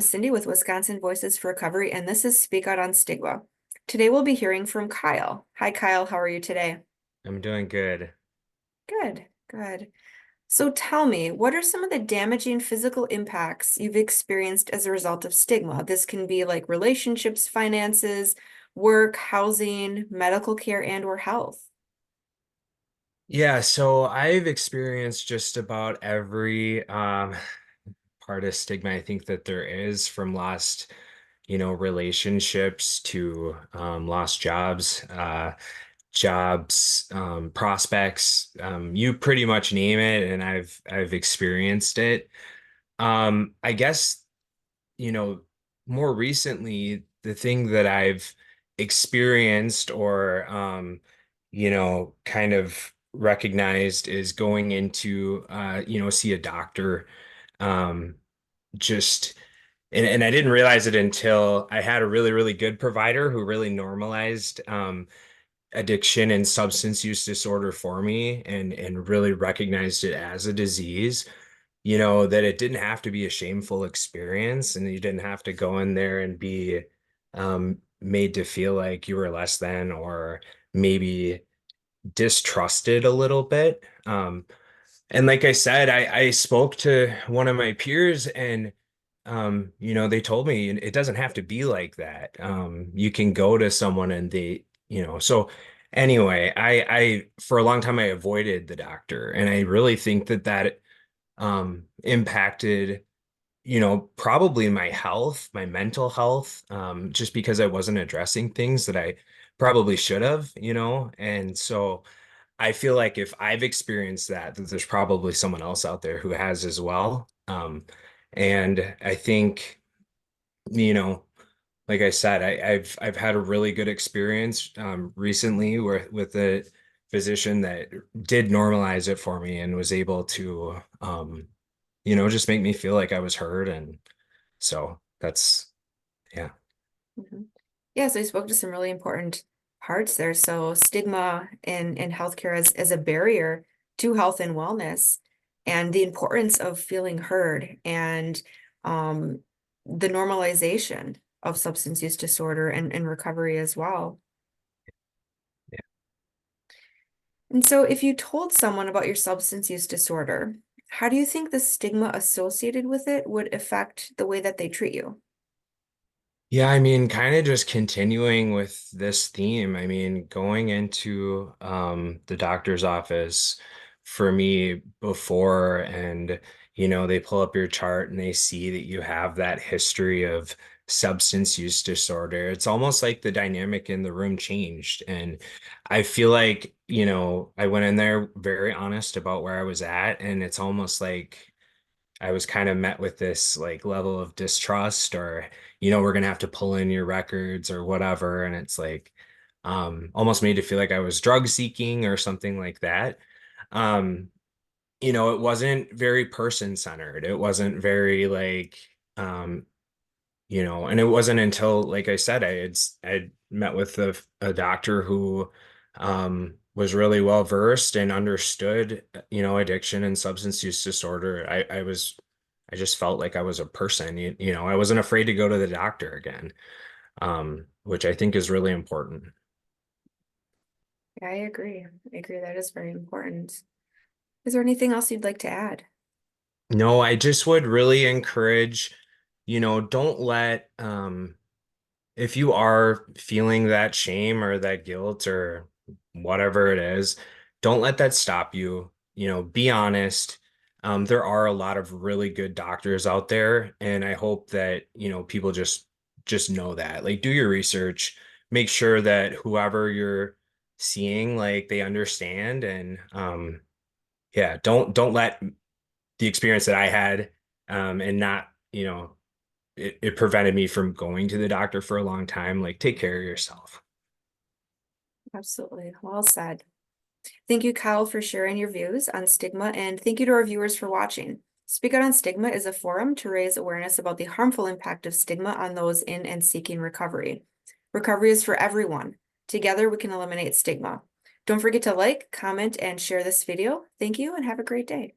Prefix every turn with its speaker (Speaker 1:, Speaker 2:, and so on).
Speaker 1: Cindy with Wisconsin Voices for Recovery, and this is Speak Out on Stigma. Today we'll be hearing from Kyle. Hi, Kyle. How are you today?
Speaker 2: I'm doing good.
Speaker 1: Good, good. So tell me, what are some of the damaging physical impacts you've experienced as a result of stigma? This can be like relationships, finances, work, housing, medical care, and or health.
Speaker 2: Yeah, so I've experienced just about every part of stigma I think that there is, from lost, relationships to lost jobs, prospects. You pretty much name it, and I've experienced it. I guess you know, more recently, the thing that I've experienced or, kind of recognized is going into, see a doctor. Um, just, and I didn't realize it until I had a really, really good provider who really normalized, addiction and substance use disorder for me and really recognized it as a disease, that it didn't have to be a shameful experience and you didn't have to go in there and be made to feel like you were less than or maybe distrusted a little bit. And like I said, I spoke to one of my peers and they told me it doesn't have to be like that. You can go to someone and so anyway, I for a long time I avoided the doctor and I really think that impacted, probably my health, my mental health, just because I wasn't addressing things that I probably should have, and so I feel like if I've experienced that there's probably someone else out there who has as well. And I think, you know, like I said, I've had a really good experience recently with a physician that did normalize it for me and was able to just make me feel like I was heard. And so that's, yeah.
Speaker 1: Mhm. Yeah, so you spoke to some really important parts there. So stigma in healthcare as a barrier to health and wellness, and the importance of feeling heard, and um, the normalization of substance use disorder and recovery as well.
Speaker 2: Yeah.
Speaker 1: And so if you told someone about your substance use disorder, how do you think the stigma associated with it would affect the way that they treat you?
Speaker 2: Yeah, I mean, kind of just continuing with this theme. I mean, going into the doctor's office for me before, and they pull up your chart and they see that you have that history of substance use disorder. It's almost like the dynamic in the room changed. And I feel like, I went in there very honest about where I was at, and it's almost like I was kind of met with this like level of distrust or, we're gonna have to pull in your records or whatever. And it's like almost made it feel like I was drug seeking or something like that. Um, it wasn't very person centered. It wasn't very like and it wasn't until, like I said, I'd met with a doctor who was really well versed and understood, addiction and substance use disorder. I just felt like I was a person, I wasn't afraid to go to the doctor again, which I think is really important.
Speaker 1: Yeah, I agree. I agree. That is very important. Is there anything else you'd like to add?
Speaker 2: No, I just would really encourage, don't let if you are feeling that shame or that guilt or whatever it is, don't let that stop you. Be honest. There are a lot of really good doctors out there, and I hope that, people just know that. Like, do your research, make sure that whoever you're seeing, like, they understand, and yeah, don't let the experience that I had and not, it prevented me from going to the doctor for a long time. Like, take care of yourself.
Speaker 1: Absolutely. Well said. Thank you, Kyle, for sharing your views on stigma, and thank you to our viewers for watching. Speak Out on Stigma is a forum to raise awareness about the harmful impact of stigma on those in and seeking recovery. Recovery is for everyone. Together, we can eliminate stigma. Don't forget to like, comment, and share this video. Thank you, and have a great day.